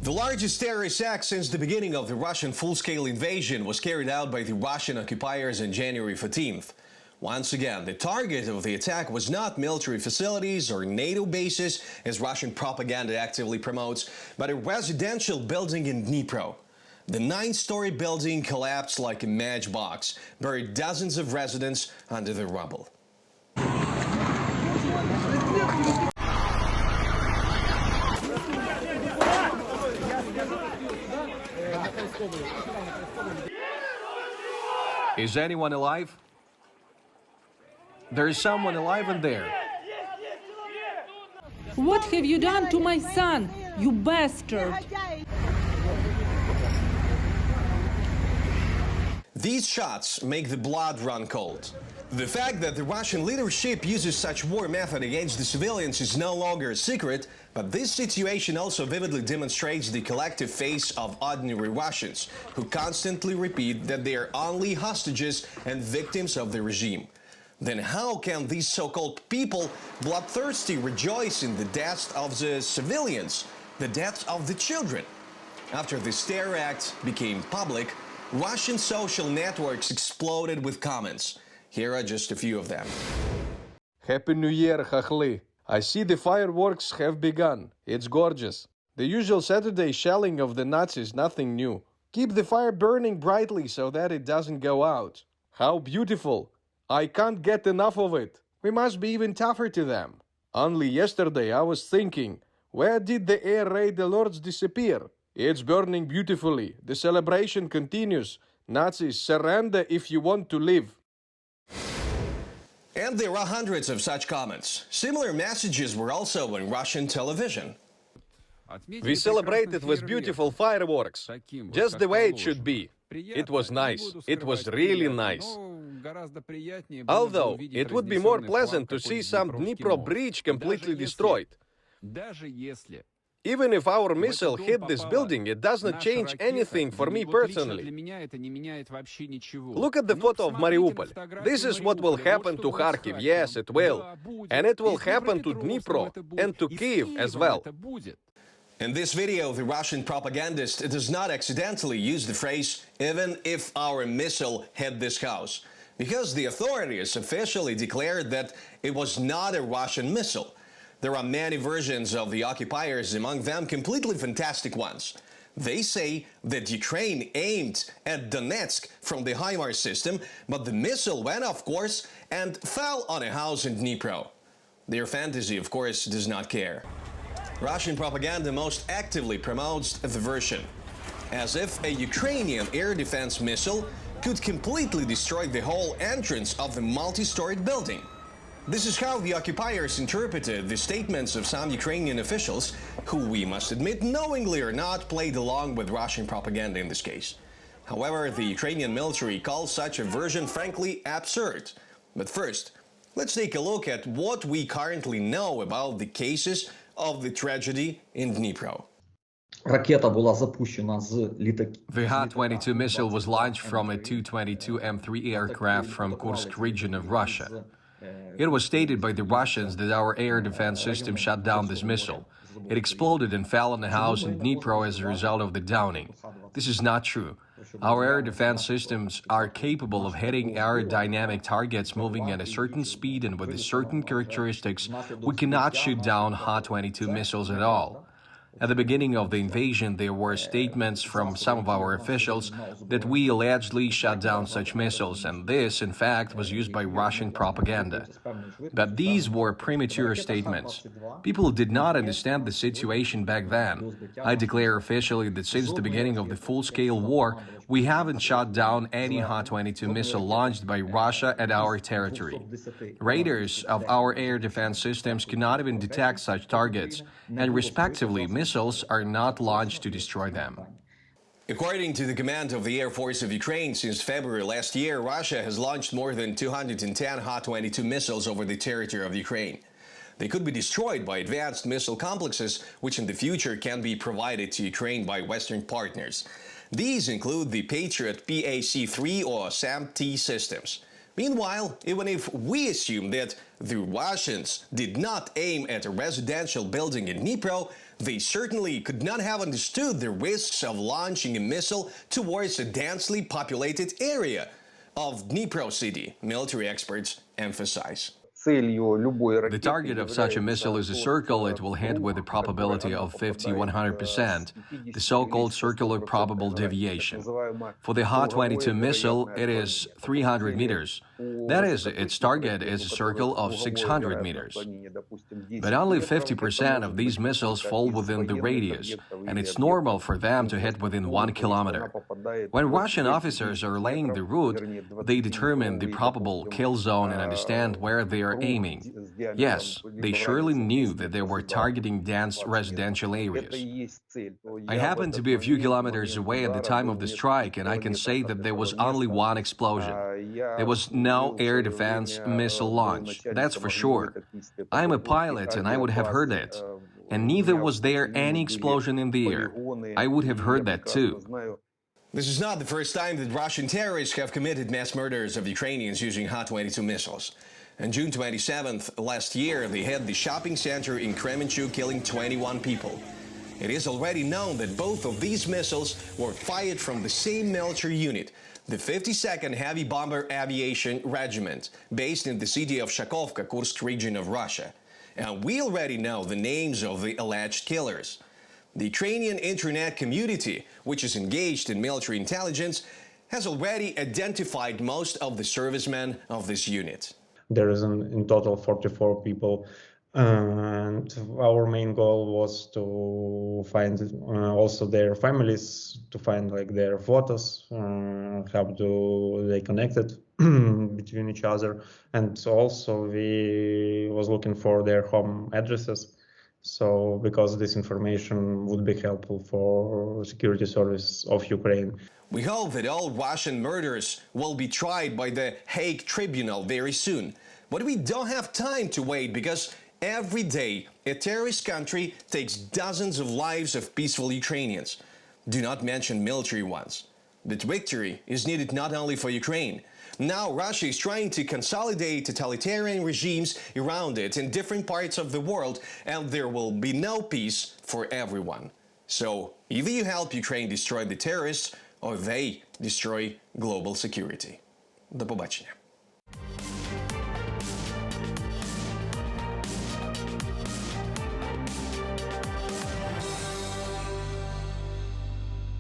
The largest terrorist act since the beginning of the Russian full-scale invasion was carried out by the Russian occupiers on January 14th. Once again, the target of the attack was not military facilities or NATO bases, as Russian propaganda actively promotes, but a residential building in Dnipro. The 9-story building collapsed like a matchbox, buried dozens of residents under the rubble. Is anyone alive? There is someone alive in there. What have you done to my son, you bastard? These shots make the blood run cold. The fact that the Russian leadership uses such war method against the civilians is no longer a secret, but this situation also vividly demonstrates the collective face of ordinary Russians, who constantly repeat that they are only hostages and victims of the regime. Then how can these so-called people bloodthirsty rejoice in the deaths of the civilians, the deaths of the children? After this terror act became public, Russian social networks exploded with comments. Here are just a few of them. Happy New Year, Chachli. I see the fireworks have begun. It's gorgeous. The usual Saturday shelling of the Nazis, nothing new. Keep the fire burning brightly so that it doesn't go out. How beautiful. I can't get enough of it. We must be even tougher to them. Only yesterday I was thinking, where did the air raid lords disappear? It's burning beautifully. The celebration continues. Nazis, surrender if you want to live. And there are hundreds of such comments. Similar messages were also on Russian television. We celebrated with beautiful fireworks, just the way it should be. It was nice. It was really nice. Although, it would be more pleasant to see some Dnipro bridge completely destroyed. Even if our missile hit this building, it does not change anything for me personally. Look at the photo of Mariupol. This is what will happen to Kharkiv. Yes, it will. And it will happen to Dnipro and to Kyiv as well. In this video, the Russian propagandist does not accidentally use the phrase, even if our missile hit this house, because the authorities officially declared that it was not a Russian missile. There are many versions of the occupiers, among them completely fantastic ones. They say that Ukraine aimed at Donetsk from the HIMARS system, but the missile went off course and fell on a house in Dnipro. Their fantasy, of course, does not care. Russian propaganda most actively promotes the version, as if a Ukrainian air defense missile could completely destroy the whole entrance of the multi-storied building. This is how the occupiers interpreted the statements of some Ukrainian officials, who we must admit knowingly or not played along with Russian propaganda in this case. However, the Ukrainian military calls such a version frankly absurd. But first, let's take a look at what we currently know about the cases of the tragedy in Dnipro. The Ha-22 missile was launched from a Tu-22 M3 aircraft from Kursk region of Russia. It was stated by the Russians that our air defense system shut down this missile. It exploded and fell on a house in Dnipro as a result of the downing. This is not true. Our air defense systems are capable of hitting aerodynamic targets moving at a certain speed and with certain characteristics. We cannot shoot down Ha-22 missiles at all. At the beginning of the invasion, there were statements from some of our officials that we allegedly shut down such missiles, and this, in fact, was used by Russian propaganda. But these were premature statements. People did not understand the situation back then. I declare officially that since the beginning of the full-scale war, we haven't shot down any Ha-22 missile launched by Russia at our territory. Radars of our air defense systems cannot even detect such targets, and respectively, missiles are not launched to destroy them. According to the command of the Air Force of Ukraine, since February last year, Russia has launched more than 210 Ha-22 missiles over the territory of Ukraine. They could be destroyed by advanced missile complexes, which in the future can be provided to Ukraine by Western partners. These include the Patriot PAC-3 or SAM-T systems. Meanwhile, even if we assume that the Russians did not aim at a residential building in Dnipro, they certainly could not have understood the risks of launching a missile towards a densely populated area of Dnipro city, military experts emphasize. The target of such a missile is a circle it will hit with a probability of 50–100%, the so-called circular probable deviation. For the Ha-22 missile, it is 300 meters. That is, its target is a circle of 600 meters. But only 50% of these missiles fall within the radius, and it's normal for them to hit within 1 kilometer. When Russian officers are laying the route, they determine the probable kill zone and understand where they are aiming. Yes, they surely knew that they were targeting dense residential areas. I happened to be a few kilometers away at the time of the strike, and I can say that there was only one explosion. There was no air defense missile launch, that's for sure. I'm a pilot and I would have heard it. And neither was there any explosion in the air. I would have heard that too. This is not the first time that Russian terrorists have committed mass murders of Ukrainians using Ha-22 missiles. On June 27th last year, they hit the shopping center in Kremlin, killing 21 people. It is already known that both of these missiles were fired from the same military unit, the 52nd Heavy Bomber Aviation Regiment, based in the city of Shakovka, Kursk region of Russia. And we already know the names of the alleged killers. The Ukrainian internet community, which is engaged in military intelligence, has already identified most of the servicemen of this unit. There is in total 44 people, and our main goal was to find also their families, to find like their photos, how do they connected between each other, and also we was looking for their home addresses. So, because this information would be helpful for security service of Ukraine. We hope that all Russian murderers will be tried by the Hague Tribunal very soon. But we don't have time to wait, because every day a terrorist country takes dozens of lives of peaceful Ukrainians, do not mention military ones. But victory is needed not only for Ukraine. Now Russia is trying to consolidate totalitarian regimes around it in different parts of the world, and there will be no peace for everyone. So either you help Ukraine destroy the terrorists, or they destroy global security. До побачення.